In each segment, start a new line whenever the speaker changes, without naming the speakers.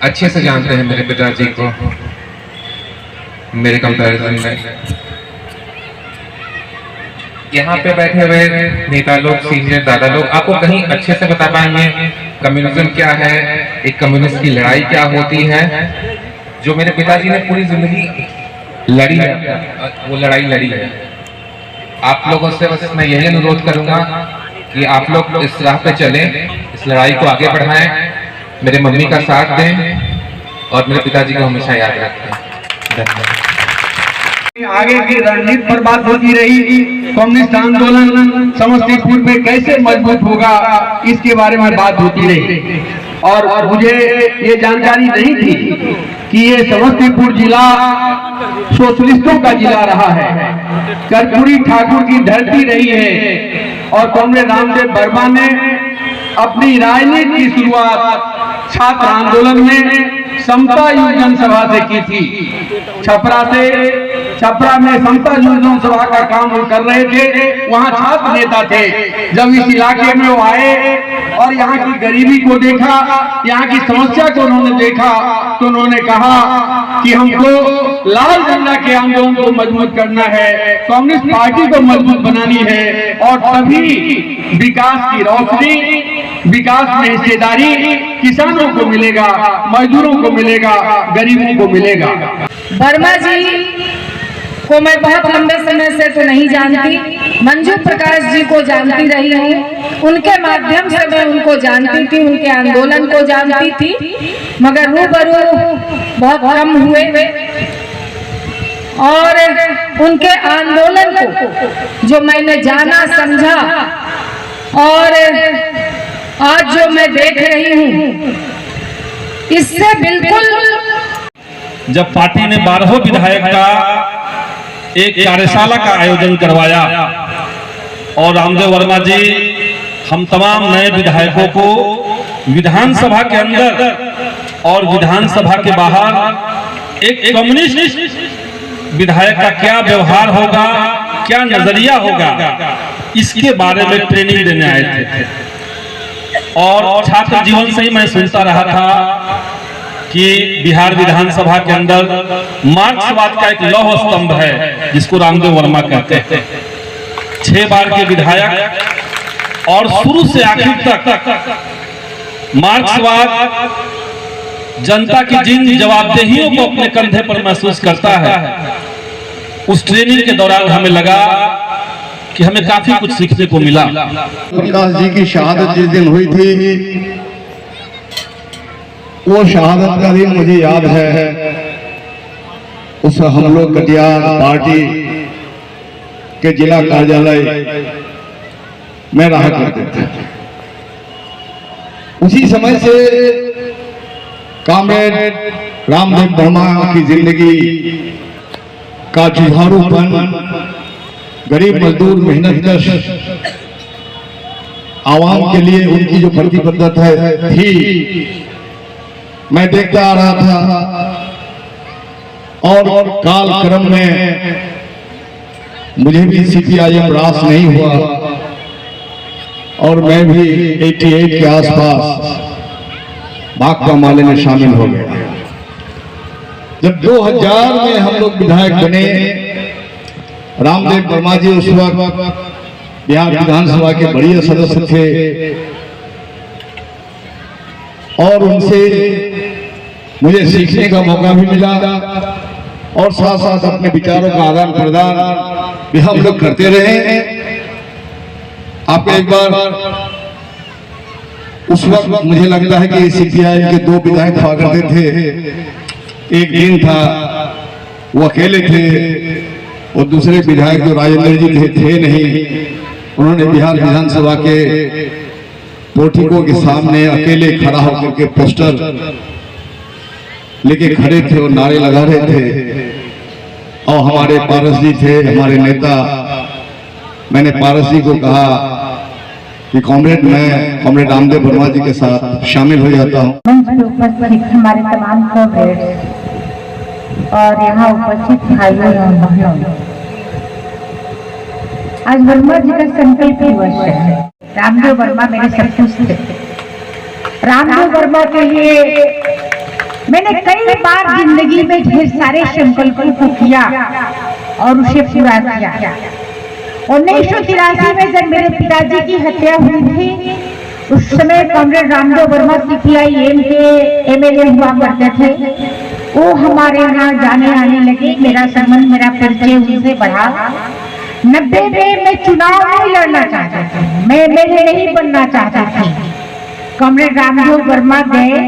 अच्छे से जानते हैं मेरे पिताजी को मेरे कंपैरिजन में। यहाँ पे बैठे हुए नेता लोग, सीनियर दादा लोग आपको कहीं अच्छे से बता पाएंगे कम्युनिज्म क्या है, एक कम्युनिस्ट की लड़ाई क्या होती है, जो मेरे पिताजी ने पूरी जिंदगी लड़ी है, वो लड़ाई लड़ी है। आप लोगों से बस मैं यही अनुरोध करूंगा कि आप लोग इस राह पे चलें, इस लड़ाई को आगे बढ़ाएं, मेरे मम्मी का साथ दें और मेरे पिताजी को हमेशा याद रखें। धन्यवाद।
आगे की रणनीति पर बात होती रही, कम्युनिस्ट आंदोलन समस्तीपुर में कैसे मजबूत होगा इसके बारे में बात होती रही। और मुझे ये जानकारी नहीं थी कि ये समस्तीपुर जिला सोशलिस्टों का जिला रहा है, कर्पूरी ठाकुर की धरती रही है। और कॉमरेड रामदेव वर्मा ने अपनी राजनीति की शुरुआत छात्र आंदोलन में समता युग जनसभा से की थी। छपरा में समता युग जनसभा का काम वो कर रहे थे, वहाँ छात्र नेता थे। जब इस इलाके में वो आए और यहाँ की गरीबी को देखा, यहाँ की समस्या को उन्होंने देखा, तो उन्होंने कहा कि हमको लाल झंडा के आंदोलन को मजबूत करना है, कम्युनिस्ट पार्टी को मजबूत बनानी है, और तभी विकास की रोशनी, विकास में हिस्सेदारी किसानों को मिलेगा, मजदूरों को मिलेगा, गरीबों को मिलेगा।
वर्मा जी को मैं बहुत लंबे समय से तो नहीं जानती, मंजू प्रकाश जी को जानती रही हूँ, उनके माध्यम से मैं उनको जानती थी, उनके आंदोलन को जानती थी, मगर रूबरू बहुत कम हुए। और उनके आंदोलन को जो मैंने जाना समझा और आज जो मैं देख रही हूँ, इससे बिल्कुल।
जब पार्टी ने 12 विधायक का एक कार्यशाला का आयोजन करवाया और रामदेव वर्मा जी हम तमाम नए विधायकों को विधानसभा के अंदर और विधानसभा के बाहर एक कम्युनिस्ट विधायक का क्या व्यवहार होगा, क्या नजरिया होगा, इसके बारे में ट्रेनिंग देने आए थे। और छात्र जीवन से ही मैं सुनता रहा था कि बिहार विधानसभा के अंदर मार्क्सवाद का एक लौह स्तंभ है जिसको रामदेव वर्मा कहते हैं। 6 बार के विधायक और शुरू से आखिर तक मार्क्सवाद जनता की जिन जवाबदेहियों को अपने कंधे पर महसूस करता है, उस ट्रेनिंग के दौरान हमें लगा कि हमें काफी कुछ सीखने को मिला।
प्रकाश जी की शहादत जिस दिन हुई थी, वो शहादत का दिन मुझे याद है। उस हम लोग कटियार पार्टी के जिला कार्यालय में रहा करते थे। उसी समय से कॉमरेड रामदेव वर्मा की जिंदगी का जुझारूपन, गरीब मजदूर मेहनतकश आवाम के लिए उनकी जो प्रतिबद्धता थी, मैं देखता आ रहा था। और काल क्रम में मुझे भी सीपीआईएम रास नहीं हुआ और मैं भी 88 के आसपास भाकपा माले में शामिल हो गया। जब 2000 में हम लोग विधायक बने, रामदेव वर्मा जी उस वक्त बिहार विधानसभा के बड़े सदस्य थे और उनसे मुझे सीखने का मौका भी मिला और साथ साथ अपने विचारों का आदान प्रदान भी हम लोग करते रहे। आप एक बार उस वक्त मुझे लगता है कि सीपीआई के 2 विधायक हुआ करते थे। एक दिन था वो अकेले थे और दूसरे विधायक जो राजेंद्र जी थे नहीं, उन्होंने बिहार विधानसभा के पोर्टिको के सामने अकेले खड़ा होकर के पोस्टर लेके खड़े थे और नारे लगा रहे थे। और हमारे पारस जी थे, हमारे नेता। मैंने पारस जी को कहा कि कॉमरेड, मैं कॉमरेड रामदेव वर्मा जी के साथ शामिल हो जाता हूँ।
उपस्थित हमारे तमाम कॉमरेड्स और यहाँ उपस्थित भाइयों और बहनों, आज वर्मा जी का संकल्प दिवस है। रामदेव वर्मा मेरे सब कुछ थे। रामदेव वर्मा के लिए मैंने कई बार जिंदगी में ढेर सारे संकल्पों को किया और उसे पूरा किया। 1983 में जब मेरे पिताजी की हत्या हुई थी, उस समय कॉमरेड रामदेव वर्मा CPIM के MLA हुआ करते थे। वो हमारे यहाँ जाने आने लगे, मेरा संबंध, मेरा परिचय उनसे बढ़ा। 90 में मैं चुनाव नहीं लड़ना चाहती थी, मैं MLA नहीं बनना चाहती थी। कॉमरेड रामदेव वर्मा गए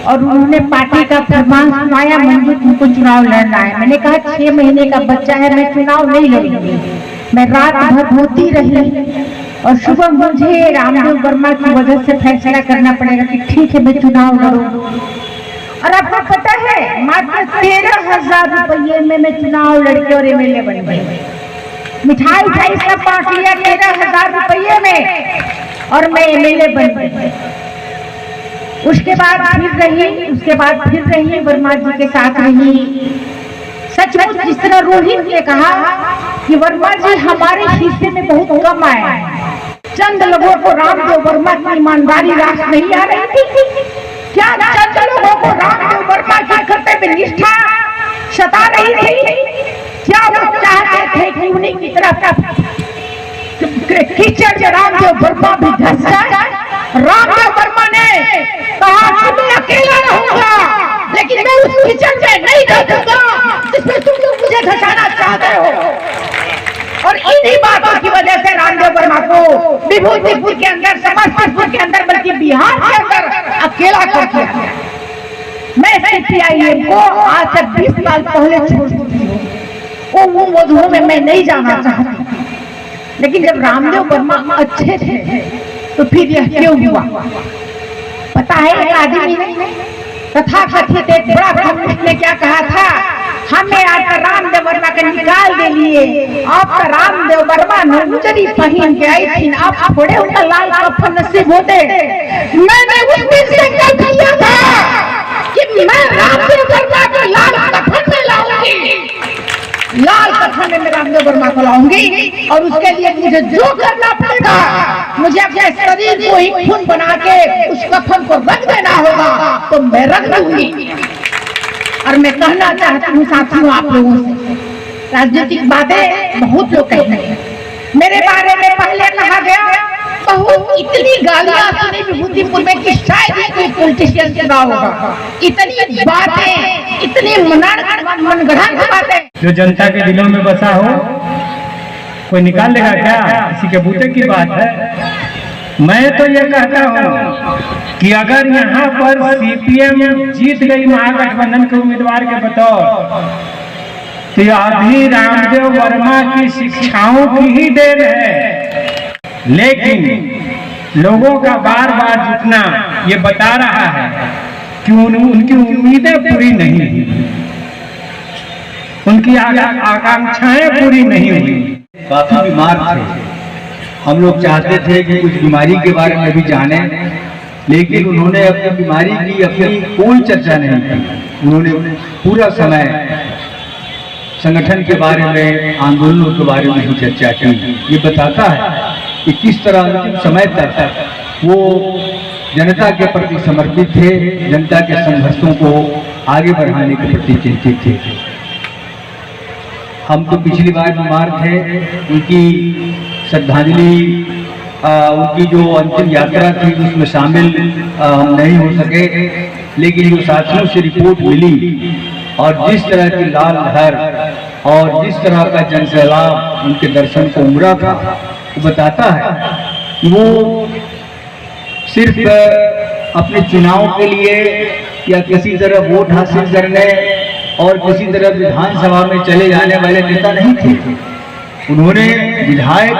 और उन्होंने पार्टी का फरमान सुनाया, मंजू तुमको चुनाव लड़ना है। मैंने कहा 6 महीने का बच्चा है, मैं चुनाव नहीं लड़ूंगी। मैं रात भर रोती रही और सुबह मुझे रामदेव वर्मा की वजह से फैसला करना पड़ेगा कि ठीक है मैं चुनाव लड़ूं। और आपको पता है, मात्र 13,000 रुपये में मैं चुनाव लड़के और MLA बन गई। मिठाई सब बांट लिया 13,000 रुपये में और मैं MLA बन गई। उसके बाद फिर रही वर्मा जी के साथ रही। सचमुच जिस तरह रोहित ने कहा कि वर्मा जी हमारे हिस्से में बहुत कम आए, चंद लोगों को रामदेव वर्मा की ईमानदारी रास नहीं आ रही थी। क्या चंद लोगों को रामदेव वर्मा की कर्तव्य निष्ठा सता रही थी? क्या वो चाहते थे कि उन्हीं की तरफ कीचड़ में रामदेव वर्मा भी धंस जाए? रामदेव वर्मा ने कहा कि मैं अकेला रहूंगा, लेकिन मैं उस कीचड़ में नहीं धंसूंगा जिसमें तुम लोग मुझे धंसाना चाहते हो। और इन्हीं बातों की वजह से रामदेव वर्मा को विभूतिपुर के अंदर, समस्तीपुर के अंदर, बल्कि बिहार के अंदर अकेला कर दिया। मैं CPIM को आज से 20 साल पहले छोड़ चुकी हूँ। वो मधुओं में मैं नहीं जाना चाहती, लेकिन जब रामदेव वर्मा अच्छे थे तो फिर यह क्यों हुआ? पता है, एक आदमी ने तथाकथित एक बड़ा कम्युनिस्ट ने क्या कहा था, हमें आकर रामदेव वर्मा के निकाल दे लिए। आपका रामदेव वर्मा नौजरी पहन के आई थी, आप थोड़े उनका लाल कफन नसीब होते। मैंने उस दिन संकल्प किया था कि मैं रामदेव वर्मा को लाल कफन में लाऊंगी, लाल कफन में मैं रामदेव वर्मा को लाऊंगी। और उसके लिए मुझे जो करना पड़ेगा, मुझे अपने शरीर को ही खून बना के उस कफन को रख देना होगा, तो मैं रख दूंगी। और मैं कहना चाहती हूँ साथियों, आप लोगों से, राजनीतिक बातें बहुत लोग कहते हैं। मेरे बारे में पहले कहा गया, बहुत इतनी गालियां सुनी विभूतिपुर में कि शायद ही कोई पॉलिटिशियन चुना होगा। इतनी बातें, इतनी मनगढ़ंत बातें
जो जनता के दिलों में बसा हो, कोई निकाल लेगा क्या? किसी के बूते की बात है। मैं तो ये कहता हूँ कि अगर यहाँ पर CPM जीत गई महागठबंधन के उम्मीदवार के बतौर, तो अभी रामदेव वर्मा की शिक्षाओं की ही देन है। लेकिन लोगों का बार बार जुटना ये बता रहा है कि उनकी उम्मीदें पूरी नहीं हुई, उनकी आकांक्षाएं पूरी नहीं हुई।
काफी बीमार थे, हम लोग चाहते थे कि कुछ बीमारी के बारे में भी जाने, लेकिन उन्होंने अपनी बीमारी की अपनी कोई चर्चा नहीं की। उन्होंने पूरा समय संगठन के बारे में, आंदोलनों के बारे में ही चर्चा की। ये बताता है कि किस तरह अंतिम समय तक वो जनता के प्रति समर्पित थे, जनता के संघर्षों को आगे बढ़ाने के प्रति चिंतित थे। हम तो पिछली बार बीमार थे, उनकी श्रद्धांजलि, उनकी जो अंतिम यात्रा थी उसमें शामिल हम नहीं हो सके, लेकिन जो साथियों से रिपोर्ट मिली और जिस तरह की लाल लहर और जिस तरह का जनसैलाब उनके दर्शन को उमड़ा था, वो बताता है कि वो सिर्फ अपने चुनाव के लिए या किसी तरह वोट हासिल करने और किसी तरह विधानसभा में चले जाने वाले नेता नहीं थे। उन्होंने विधायक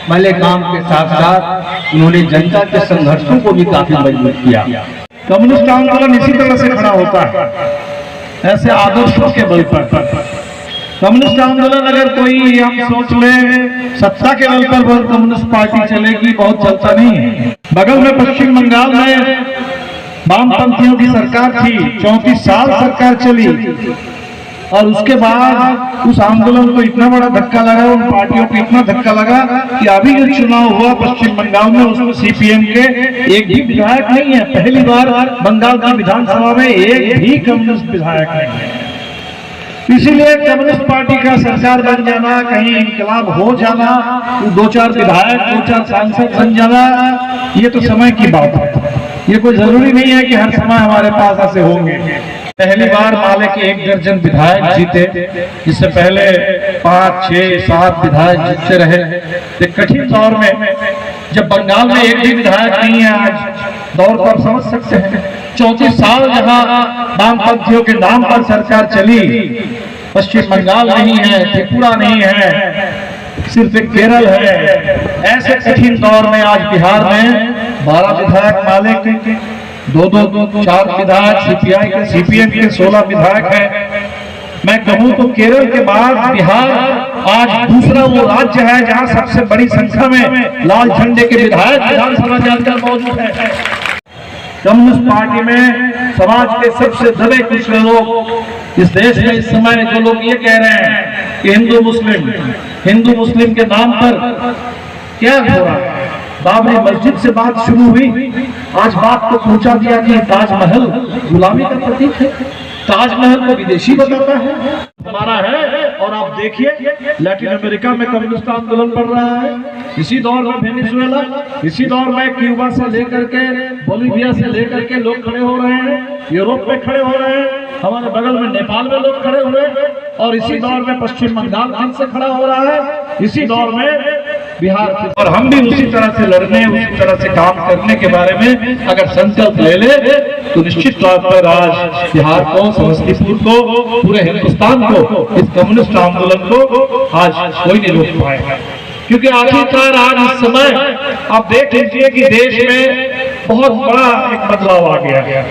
वाले काम के साथ साथ उन्होंने जनता के संघर्षों को भी काफी मजबूत किया।
कम्युनिस्ट आंदोलन इसी तरह से खड़ा होता है, ऐसे आदर्शों के बल पर। कम्युनिस्ट आंदोलन अगर कोई हम सोच ले सत्ता के बल पर बहुत कम्युनिस्ट पार्टी चलेगी, बहुत चलता नहीं है। बगल में पश्चिम बंगाल में वामपंथियों की सरकार थी, 34 साल सरकार चली,
और उसके बाद उस आंदोलन को इतना बड़ा धक्का लगा, उन पार्टियों को इतना धक्का लगा कि अभी जो चुनाव हुआ पश्चिम बंगाल में उसमें सीपीएम के एक भी विधायक नहीं है। पहली बार बंगाल की विधानसभा में एक भी कम्युनिस्ट विधायक नहीं है। इसीलिए कम्युनिस्ट पार्टी का सरकार बन जाना, कहीं इंकलाब हो जाना, 2-4 विधायक 2-4 सांसद बन जाना, ये तो समय की बात है। ये कोई जरूरी नहीं है कि हर समय हमारे पास ऐसे होंगे। पहली बार माले के 1 दर्जन विधायक जीते, जिससे पहले 5, 6, 7 विधायक जीतते रहे। एक कठिन दौर में जब बंगाल में एक भी विधायक नहीं है, आज दौर को आप समझ सकते हैं। 34 साल जहां वामपंथियों के नाम पर सरकार चली, पश्चिम बंगाल नहीं है, त्रिपुरा नहीं है, सिर्फ एक केरल है। ऐसे कठिन दौर में आज बिहार में 12 विधायक माले के, 2-4 विधायक सीपीआई के, सीपीएम के 16 विधायक हैं। मैं कहूं तो केरल के बाद बिहार आज दूसरा वो राज्य है जहां सबसे बड़ी संख्या में लाल झंडे के विधायक विधानसभा के अंदर मौजूद है। कम्युनिस्ट पार्टी में समाज के सबसे दबे कुचले लोग इस देश में इस समय जो लोग ये कह रहे हैं कि हिंदू मुस्लिम के नाम पर क्या हो रहा है। बाबरी मस्जिद से बात शुरू हुई, आज बात को पहुंचा दिया कि ताजमहल गुलामी का प्रतीक है, ताजमहल को विदेशी बताता है, हमारा है। और आप देखिए लैटिन अमेरिका में कम्युनिस्ट आंदोलन बढ़ रहा है, इसी दौर में वेनेजुएला, इसी दौर में क्यूबा से लेकर के बोलिविया से लेकर के लोग खड़े हो रहे हैं, यूरोप में खड़े हो रहे हैं, हमारे बगल में नेपाल में लोग खड़े हुए हैं, और इसी दौर में पश्चिम बंगाल फिर से खड़ा हो रहा है, इसी दौर में बिहार की। और हम भी उसी तरह से लड़ने, उसी तरह से काम करने के बारे में अगर संकल्प ले ले तो निश्चित तौर पर आज बिहार को, समस्तीपुर को, पूरे हिंदुस्तान को, इस कम्युनिस्ट आंदोलन को आज कोई नहीं रोक पाएगा। क्योंकि आखिरकार आज इस समय आप देख लीजिए कि देश में बहुत बड़ा एक बदलाव आ गया है।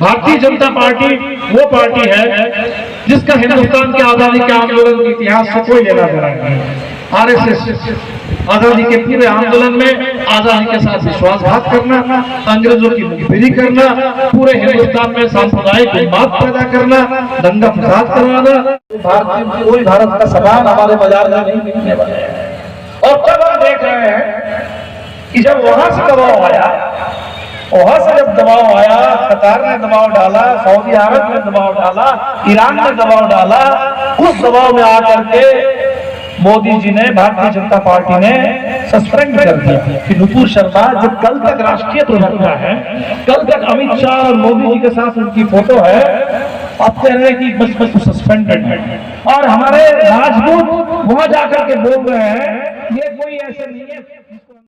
भारतीय जनता पार्टी वो पार्टी है जिसका हिंदुस्तान के आजादी के आंदोलन के इतिहास से कोई लेना देना नहीं है। आरएसएस आजादी के पूरे आंदोलन में आजादी के साथ विश्वासघात करना, अंग्रेजों की मुखबिरी करना, पूरे हिंदुस्तान में सांप्रदायिक उन्माद पैदा करना, दंगा फसाद करवाना, कोई भारत का सामान हमारे बाजार में नहीं बिकने वाला है। और तब हम देख रहे हैं कि जब वहां से दबाव आया, कतार ने दबाव डाला, सऊदी अरब ने दबाव डाला, ईरान ने दबाव डाला, उस दबाव में आकर के मोदी जी ने, भारतीय जनता पार्टी ने सस्पेंड कर दिया कि नुपुर शर्मा जो कल तक राष्ट्रीय प्रवक्ता है, कल तक अमित शाह और मोदी जी के साथ उनकी फोटो है, अब कह रहे हैं कि बस सस्पेंडेड है। और हमारे राजदूत वहां जाकर के बोल रहे हैं ये कोई ऐसे नहीं है।